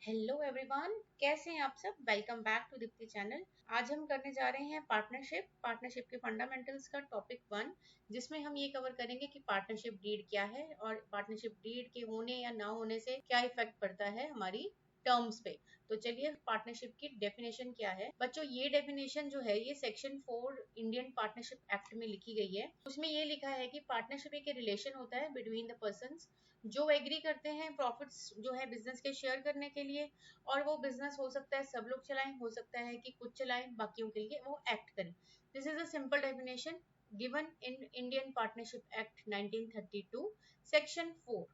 Hello everyone, कैसे हैं आप सब। Welcome back to Deepti channel. आज हम करने जा रहे हैं पार्टनरशिप के फंडामेंटल्स का टॉपिक 1, जिसमें हम ये कवर करेंगे कि पार्टनरशिप डीड क्या है और पार्टनरशिप डीड के होने या ना होने से क्या इफेक्ट पड़ता है हमारी टर्म्स पे। तो चलिए, पार्टनरशिप की डेफिनेशन क्या है बच्चों। ये डेफिनेशन जो है ये सेक्शन 4 इंडियन पार्टनरशिप एक्ट में लिखी गई है। उसमें ये लिखा है कि पार्टनरशिप एक रिलेशन होता है बिटवीन द पर्संस जो एग्री करते हैं प्रॉफिट्स जो है बिजनेस के शेयर करने के लिए। और वो बिजनेस हो सकता है सब लोग चलाएं, हो सकता है कि कुछ चलाएं, बाकियों के लिए वो एक्ट करें। This is a simple definition given in Indian partnership act 1932 section 4।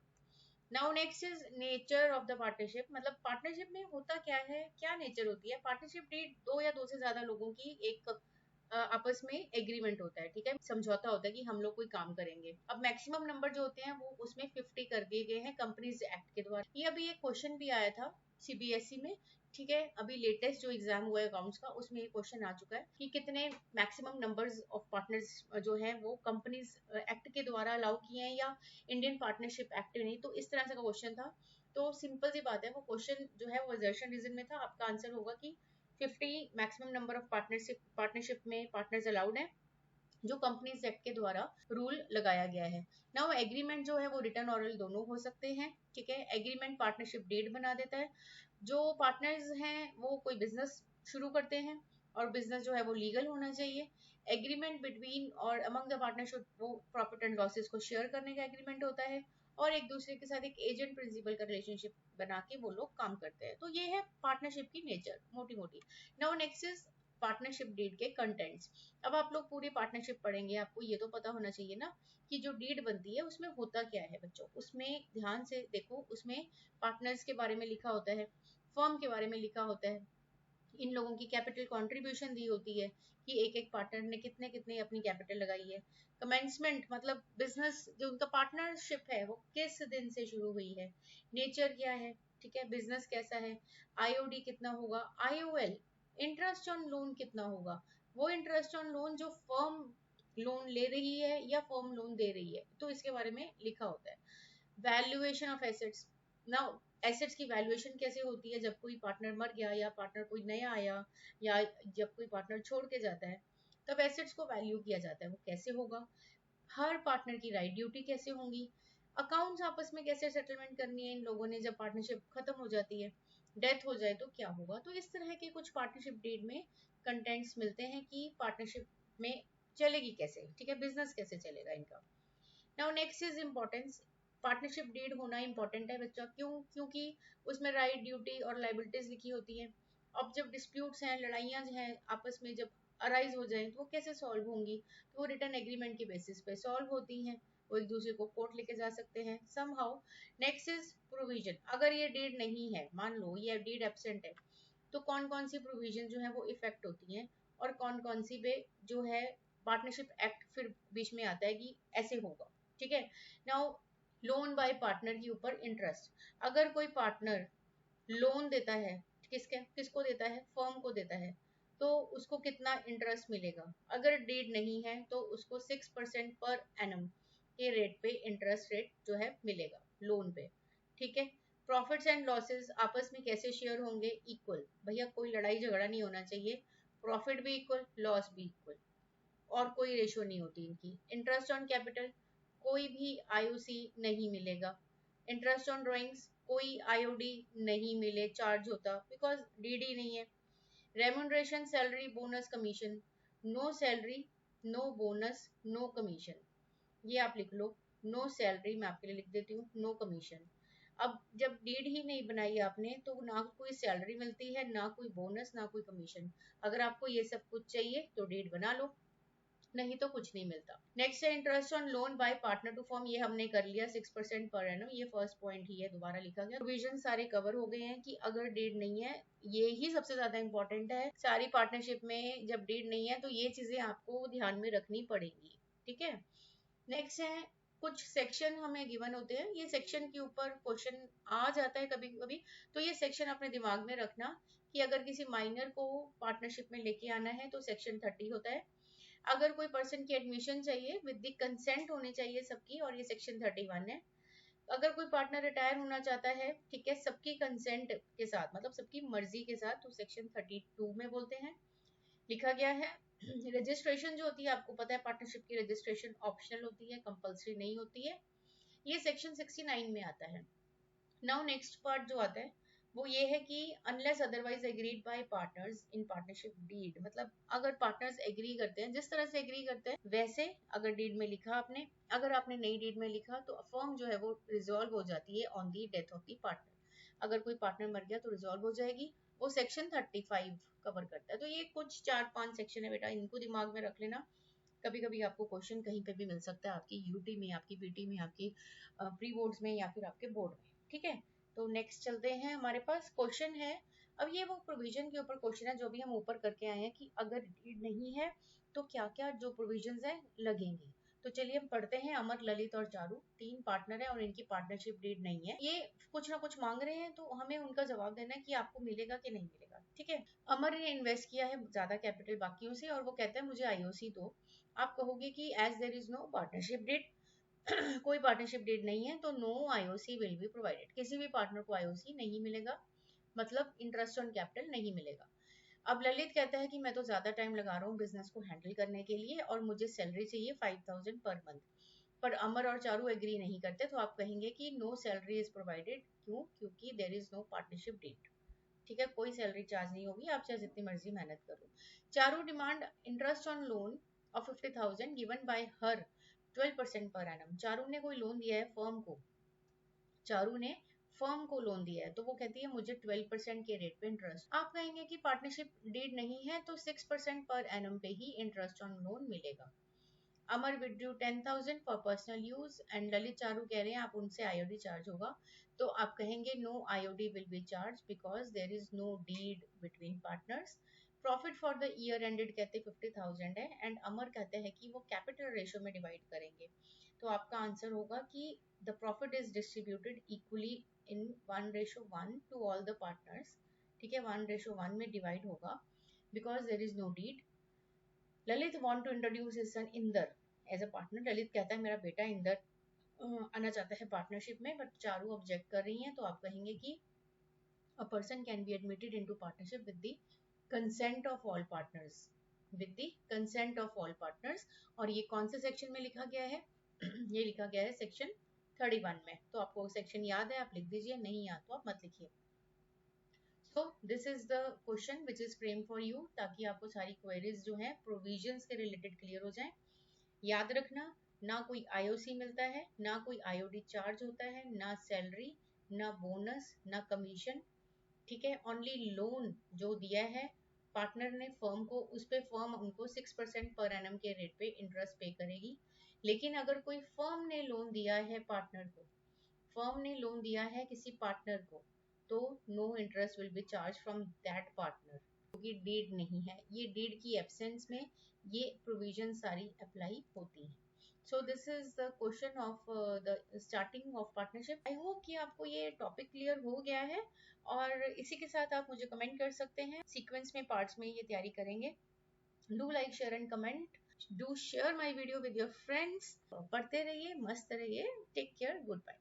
Now next is nature of the partnership. मतलब पार्टनरशिप में होता क्या है, क्या नेचर होती है। पार्टनरशिप डीड दो या दो से ज्यादा लोगों की एक आपस में एग्रीमेंट होता है, ठीक है, समझौता होता है कि हम लोग कोई काम करेंगे। अब मैक्सिमम नंबर जो होते हैं वो उसमें 50 कर दिए गए हैं कंपनीज एक्ट के द्वारा। ये अभी एक क्वेश्चन भी आया था सीबीएसई में, ठीक है, अभी लेटेस्ट जो एग्जाम हुआ है अकाउंट्स का उसमें ये क्वेश्चन आ चुका है कि कितने मैक्सिमम नंबर्स ऑफ पार्टनर्स जो है वो कंपनीज एक्ट के द्वारा अलाउ किए हैं या इंडियन पार्टनरशिप एक्ट नहीं। तो इस तरह से का क्वेश्चन था। तो सिंपल सी बात है, वो क्वेश्चन जो है वो असर्शन रीजन में था। आपका आंसर होगा कि 50 मैक्सिमम नंबर ऑफ पार्टनरशिप में पार्टनर्स अलाउड है जो कंपनीज एक्ट के द्वारा रूल लगाया गया है। नाउ एग्रीमेंट जो है वो रिटर्न ऑरल दोनों हो सकते हैं, ठीक है। एग्रीमेंट पार्टनरशिप डेट बना देता है। जो पार्टनर्स हैं वो कोई बिजनेस शुरू करते हैं और बिजनेस जो है वो लीगल होना चाहिए। एग्रीमेंट बिटवीन और अमंग द पार्टनरशिप वो प्रॉफिट एंड लॉसेस को शेयर करने का एग्रीमेंट होता है और एक दूसरे के साथ एक एजेंट प्रिंसिपल का रिलेशनशिप बना के वो लोग काम करते हैं। तो ये है पार्टनरशिप की नेचर मोटी मोटी। Now next is partnership deed के कंटेंट्स। अब आप लोग पूरी पार्टनरशिप पढ़ेंगे, आपको ये तो पता होना चाहिए ना कि जो डीड बनती है उसमें होता क्या है बच्चों। उसमें ध्यान से देखो, उसमें पार्टनर्स के बारे में लिखा होता है, फर्म के बारे में लिखा होता है, इन लोगों की कैपिटल कंट्रीब्यूशन दी होती है कि एक एक पार्टनर ने कितने कितने अपनी कैपिटल लगाई है। कमेंसमेंट मतलब बिजनेस जो उनका पार्टनरशिप है वो किस दिन से शुरू हुई है, नेचर क्या है, ठीक है, बिजनेस कैसा है, आईओडी कितना होगा, आईओएल इंटरेस्ट ऑन लोन कितना होगा, वो इंटरेस्ट ऑन लोन जो फर्म लोन ले रही है या फर्म लोन दे रही है, तो इसके बारे में लिखा होता है। Valuation of assets. Now assets की वैल्यूएशन कैसे होती है जब कोई पार्टनर मर गया या पार्टनर कोई नया आया या जब कोई पार्टनर छोड़ के जाता है तब एसेट्स को वैल्यू किया जाता है, वो कैसे होगा। हर पार्टनर की राइट ड्यूटी कैसे होंगी, अकाउंट्स आपस में कैसे सेटलमेंट करनी है इन लोगों ने जब पार्टनरशिप खत्म हो जाती है, डेथ हो जाए तो क्या होगा। तो इस तरह के कुछ पार्टनरशिप डीड में कंटेंट्स मिलते हैं कि पार्टनरशिप में चलेगी कैसे, ठीक है, बिजनेस कैसे चलेगा इनका। Now next is importance. Partnership deed होना इंपॉर्टेंट है बच्चा, क्यों? क्योंकि उसमें राइट ड्यूटी और लाइबिलिटीज लिखी होती है। अब जब डिस्प्यूट्स हैं, लड़ाइयाँ हैं आपस में जब अराइज हो जाए तो वो कैसे सॉल्व होंगी, तो वो रिटर्न एग्रीमेंट की बेसिस पे सॉल्व होती हैं। वो एक दूसरे को कोर्ट लेके जा सकते हैं समहाउ। Next is provision. अगर ये डीड नहीं है, मान लो ये डीड एब्सेंट है, तो कौन कौन सी प्रोविजन जो है वो इफेक्ट होती हैं और कौन कौन सी पे जो है पार्टनरशिप एक्ट फिर बीच में आता है कि ऐसे होगा, ठीक है। नाउ लोन बाय पार्टनर के ऊपर इंटरेस्ट। अगर कोई पार्टनर लोन देता है, किसको देता है, फर्म को देता है, तो उसको कितना इंटरेस्ट मिलेगा। अगर डीड नहीं है तो उसको 6% पर एनम के रेट पे इंटरेस्ट रेट जो है मिलेगा लोन पे, ठीक है। प्रॉफिट्स एंड लॉसेस आपस में कैसे शेयर होंगे, इक्वल। भैया कोई लड़ाई झगड़ा नहीं होना चाहिए, प्रॉफिट भी इक्वल लॉस भी इक्वल और कोई रेशो नहीं होती इनकी। इंटरेस्ट ऑन कैपिटल कोई भी आईओसी नहीं मिलेगा। इंटरेस्ट ऑन ड्राइंग्स कोई आईओडी नहीं मिले चार्ज होता, बिकॉज डीडी नहीं है। Remuneration salary bonus commission, no salary no bonus no commission, ये आप लिख लो। नो सैलरी मैं आपके लिए लिख देती हूँ, नो कमीशन। अब जब डीड ही नहीं बनाई आपने तो ना कोई सैलरी मिलती है, ना कोई बोनस, ना कोई कमीशन। अगर आपको ये सब कुछ चाहिए तो डीड बना लो, नहीं तो कुछ नहीं मिलता। नेक्स्ट है interest on loan by partner to firm, ये हमने कर लिया 6% पर एनम, ये फर्स्ट पॉइंट ही है, दोबारा लिखा गया। प्रोविजन सारे कवर हो गए हैं कि अगर डीड नहीं है, ये ही सबसे ज्यादा इंपॉर्टेंट है सारी पार्टनरशिप में। जब डीड नहीं है तो ये चीजें आपको ध्यान में रखनी पड़ेंगी, ठीक है। नेक्स्ट है कुछ सेक्शन हमें गिवन होते हैं, ये सेक्शन के ऊपर क्वेश्चन आ जाता है कभी कभी, तो ये सेक्शन अपने दिमाग में रखना कि अगर किसी माइनर को पार्टनरशिप में लेके आना है तो सेक्शन 30 होता है। अगर कोई पर्सन की एडमिशन चाहिए विद द कंसेंट होनी चाहिए सबकी, और ये सेक्शन 31 है। अगर कोई पार्टनर रिटायर होना चाहता है, ठीक है, सबकी कंसेंट के साथ, मतलब सबकी मर्जी के साथ, तो सेक्शन 32 में बोलते हैं, लिखा गया है। रजिस्ट्रेशन जो होती है, आपको पता है पार्टनरशिप की रजिस्ट्रेशन ऑप्शनल होती है, कंपल्सरी नहीं होती है, ये सेक्शन 69 में आता है। नाउ नेक्स्ट पार्ट जो आता है वो ये है कि unless otherwise agreed by partners in partnership deed, मतलब अगर पार्टनर्स एग्री करते हैं, जिस तरह से एग्री करते हैं वैसे अगर डीड में लिखा आपने, अगर आपने नई डीड में लिखा तो फर्म जो है वो रिजॉल्व हो जाती है on the death of the partner. अगर कोई पार्टनर मर गया तो रिजॉल्व हो जाएगी, वो सेक्शन 35 कवर करता है। तो ये कुछ 4-5 सेक्शन है बेटा, इनको दिमाग में रख लेना। कभी कभी आपको क्वेश्चन कहीं पे भी मिल सकता है, आपकी यूटी में, आपकी पीटी में, आपकी प्री बोर्ड्स में, या फिर आपके बोर्ड में, ठीक है। तो नेक्स्ट चलते हैं, हमारे पास क्वेश्चन है। अब ये वो प्रोविजन के ऊपर क्वेश्चन है जो भी हम ऊपर करके आए हैं कि अगर डीड नहीं है तो क्या क्या जो प्रोविजंस है लगेंगे। तो चलिए हम पढ़ते हैं। अमर, ललित और चारू 3 पार्टनर है और इनकी पार्टनरशिप डीड नहीं है। ये कुछ ना कुछ मांग रहे हैं, तो हमें उनका जवाब देना है कि आपको मिलेगा कि नहीं मिलेगा, ठीक है। अमर ने इन्वेस्ट किया है ज्यादा कैपिटल बाकियों से और वो कहता है मुझे आईओसी दो। आप कहोगे कि as there is no partnership deed, कोई पार्टनरशिप डीड नहीं है तो no IOC will be provided, किसी भी पार्टनर को आईओसी नहीं मिलेगा, मतलब इंटरेस्ट ऑन कैपिटल नहीं मिलेगा। अब ललित कहता है कि मैं तो ज्यादा टाइम लगा रहा हूँ बिजनेस को हैंडल करने के लिए और मुझे सैलरी चाहिए 5000 पर मंथ, पर अमर और चारू एग्री नहीं करते, तो आप कहेंगे कि नो सैलरी इज प्रोवाइडेड। क्यों? क्योंकि there is no partnership deed, ठीक है, कोई सैलरी चार्ज नहीं होगी, आप चाहे जितनी मर्जी मेहनत करो। Charu demand interest on loan of 50,000 given by her 12% per annum. Charu ने कोई लोन दिया है फर्म को, चारू ने फर्म को लोन दिया है, तो वो कहती है मुझे 12% के रेट पे इंटरेस्ट। आप कहेंगे कि पार्टनरशिप डीड नहीं है तो 6% पर एनम पे ही इंटरेस्ट ऑन लोन मिलेगा। Amar withdrew 10,000 for personal use and Lalit Charu कह रहे हैं आप उनसे आईओडी चार्ज होगा, तो आप कहेंगे no IOD will be charge because there is no deed between partners. Profit for the year ended कहते 50,000 है एंड अमर कहते हैं कि वो कैपिटल रेशियो में डिवाइड करेंगे, तो आपका आंसर होगा कि the profit is distributed equally in 1:1 to all the partners, ठीक है, 1:1 में डिवाइड होगा because there is no deed. Lalit want to introduce his son Inder as a partner, Lalit कहता है मेरा बेटा इंदर आना चाहता है पार्टनरशिप में, बट चारू ऑब्जेक्ट कर रही हैं, तो आप कहेंगे कि a person can be admitted into partnership with the consent of all partners, with the consent of all partners. और ये कौन से सेक्शन में लिखा गया है? ये लिखा गया है सेक्शन 31 में। तो आपको सेक्शन याद है आप लिख दीजिए, नहीं याद तो आप मत लिखिए। So this is the question which is frame for you, ताकि आपको सारी क्वेरीज जो है प्रोविजंस के रिलेटेड क्लियर हो जाए। याद रखना, ना कोई आईओसी मिलता है, ना कोई आईओडी चार्ज होता है, ना सैलरी, ना बोनस, ना कमीशन, ठीक है। ओनली लोन जो दिया है पार्टनर ने फर्म को, उस पे फर्म उनको 6% पर एनम के रेट पे इंटरेस्ट पे करेगी। लेकिन अगर कोई फर्म ने लोन दिया है पार्टनर को, फर्म ने लोन दिया है किसी पार्टनर को, तो no interest will be charge from that partner, क्योंकि डीड नहीं है। ये डीड की एब्सेंस में ये प्रोविजन सारी अप्लाई होती हैं। So this is the question of the starting of partnership. I hope कि आपको ये टॉपिक क्लियर हो गया है, और इसी के साथ आप मुझे कमेंट कर सकते हैं। सीक्वेंस में, पार्ट्स में ये तैयारी करेंगे। Do like, share and comment, do share my video with your friends. पढ़ते रहिए, मस्त रहिए, टेक केयर, गुड बाय।